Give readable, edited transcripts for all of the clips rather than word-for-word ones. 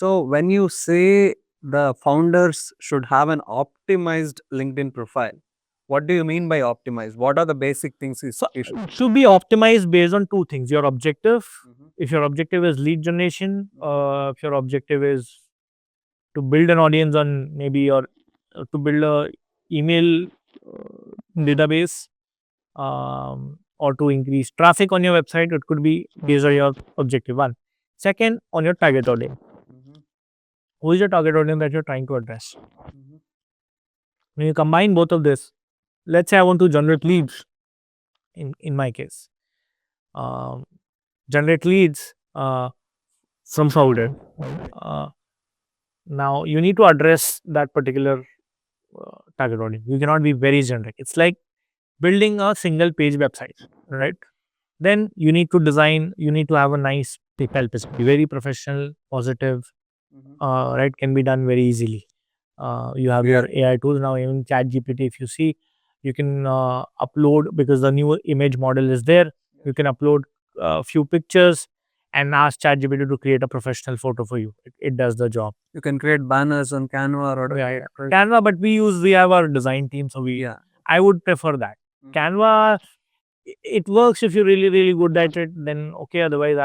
So when you say the founders should have an optimized LinkedIn profile, what do you mean by optimized? What are the basic things So you should? it should be optimized based on two things: your objective. Mhm. If your objective is lead generation, Mhm. if your objective is to build an audience on maybe or to build a email database, or to increase traffic on your website, it could be based on your objective one. Second, on your target audience. Mhm. Who is your target audience that you're trying to address? Mhm. When you combine both of this, let's say I want to generate leads. In my case, um, generate leads from founder. Uh, Now you need to address that particular target audience. You cannot be very generic. It's like building a single page website, right? Then you need to design. You need to have a nice PayPal page, be very professional, positive, Mhm. right? Can be done very easily. You have your AI tools now, even Chat GPT. If you see, you can upload, because the new image model is there. You can upload a few pictures and ask Chat GPT to create a professional photo for you. It does the job. You can create banners on Canva or Yeah, yeah. Canva, but we have our design team, so yeah. I would prefer that. Mhm. Canva, it works if you're really good at it. Then okay. Otherwise,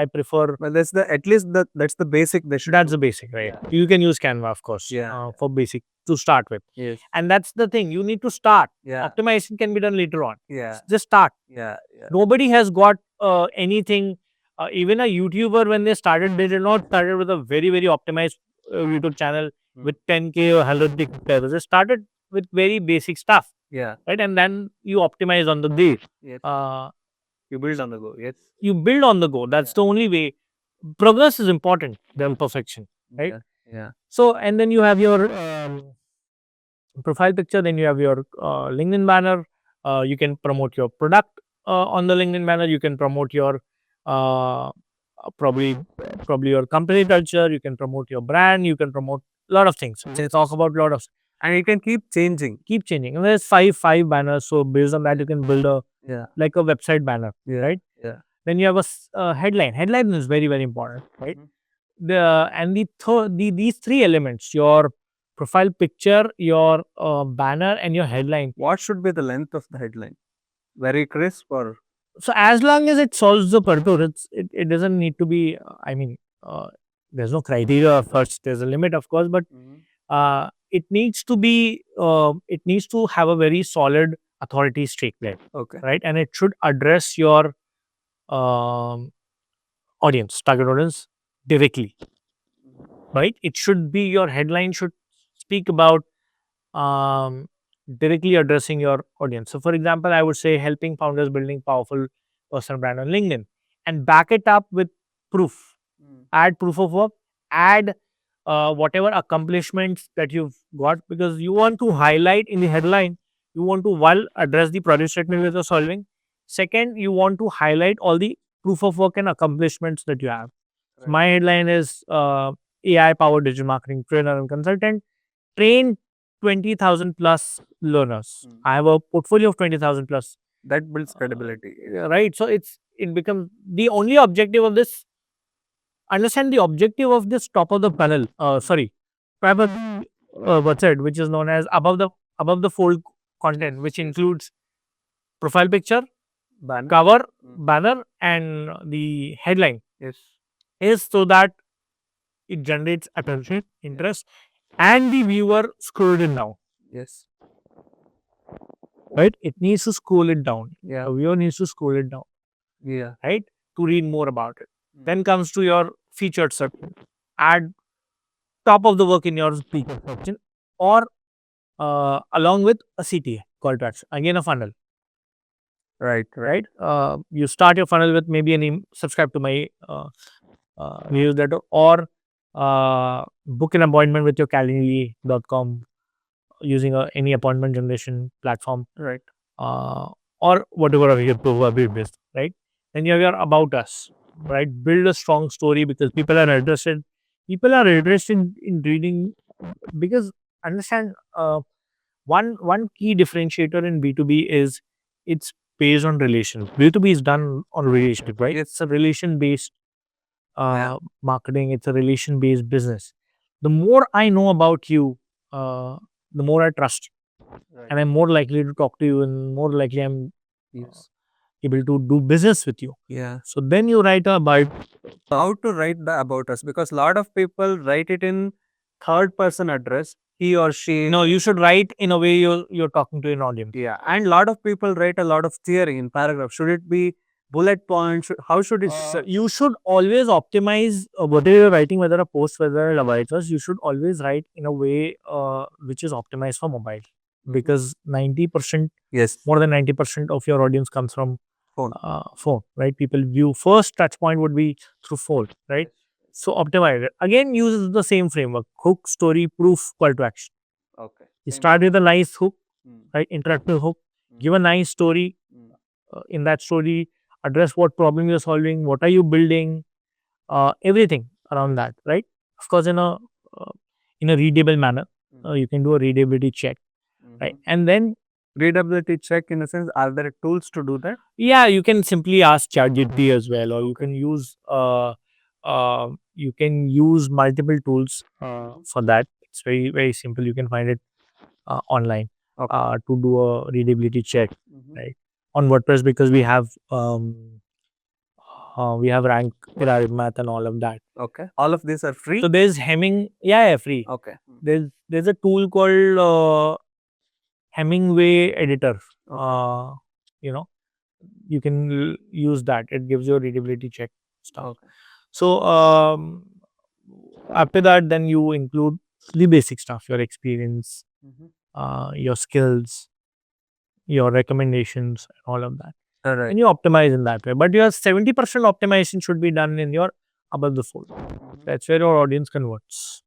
I prefer. Well, that's the at least that's the basic they should That's do. the basic, right? Yeah. You can use Canva, of course, Yeah. for basic to start with. Yes. And that's the thing. You need to start. Yeah. Optimization can be done later on. Yeah. Just start. Yeah. Yeah. Nobody has got anything. Even a YouTuber, when they started, they did not started with a very optimized YouTube channel with 10K or 100K subscribers. They started with very basic stuff, Yeah. right? And then you optimize on the day. Yes. Uh, You build on the go. Yes. you build on the go. That's the only way. Progress is important than perfection, right? Yeah. Yeah. So, and then you have your profile picture, then you have your LinkedIn banner. You can promote your product on the LinkedIn banner. You can promote your uh, probably your company culture. You can promote your brand. You can promote a lot of things. They talk about a lot of, And it can keep changing. And there's five banners. So based on that, you can build a Yeah. like a website banner, Yeah. right? Yeah. Then you have a headline. Headline is very important, right? Mhm. These three elements: your profile picture, your banner, and your headline. What should be the length of the headline? Very crisp or So as long as it solves the purpose, it doesn't need to be. There's no criteria first. There's a limit, of course, but Mhm. it needs to be. It needs to have a very solid authority statement, Okay. right? And it should address your um, target audience directly, right? It should be your headline should speak about um, directly addressing your audience. So, for example, I would say helping founders building powerful personal brand on LinkedIn, and back it up with proof. Mm. Add proof of work. Add whatever accomplishments that you've got, because you want to highlight in the headline. You want to while address the problem statement that you're solving. Second, you want to highlight all the proof of work and accomplishments that you have. So Right. my headline is AI powered digital marketing trainer and consultant, trained 20,000 plus learners. Mm. I have a portfolio of 20,000 plus. That builds credibility. Right. So it becomes the only objective of this. Understand the objective of this top of the panel. Sorry, private website, which is known as above the fold content, which includes profile picture, Banner. cover, Mm. banner, and the headline, Yes. is so that it generates attention, interest, and the viewer scroll it down. Yes. Right? It needs to scroll it down. Yeah. The viewer needs to scroll it down, Yeah. right? To read more about it. Mm. Then comes to your featured section. Add top of the work in your featured section, or along with a CTA, call to action. Again, a funnel, Right. Right. right? You start your funnel with maybe subscribe to my newsletter, or book an appointment with your Calendly.com using any appointment generation platform, Right. uh, or whatever of your probably based, right? Then you have your about us, right? Build a strong story, because people are interested. People are interested in reading, because understand one key differentiator in B2B is it's based on relation. B2B is done on relationship, right? Yes. It's a relation based marketing. It's a relation based business. The more I know about you, the more I trust, and I'm more likely to talk to you, and more likely I'm Yes. able to do business with you. Yeah. So then you write a about. How to write the about us, because a lot of people write it in third person address, he or she. No, you should write in a way you're talking to an audience. Yeah, and lot of people write a lot of theory in paragraph. Should it be bullet points? How should it? So you should always optimize whatever you're writing, whether a post, whether a writers. You should always write in a way which is optimized for mobile, because 90%, Yes, more than 90% of your audience comes from phone. phone, right? People view first touch point would be through phone, right? So optimize it. Again, use the same framework: hook, story, proof, call to action. Okay. You start with a nice hook, Mm. right? Interactive hook. Give a nice story. In that story, address what problem you're solving, what are you building, everything around that, right? Of course, in a readable manner, you can do a readability check, right? And then Readability check, in a sense, are there tools to do that? yeah, you can simply ask ChatGPT as well, or you can use multiple tools for that. It's very very simple. You can find it online Okay. to do a readability check, right? On WordPress, because we have rank pyramid math and all of that. Okay. All of these are free. So there's Hemming, yeah, free. Okay. There's a tool called Hemingway Editor. Okay. You know, you can use that. It gives you a readability check stuff. Okay. So after that, then you include the basic stuff: your experience, your skills, your recommendations, and all of that. All right. And you optimize in that way. But your 70% optimization should be done in your above the fold. That's where your audience converts.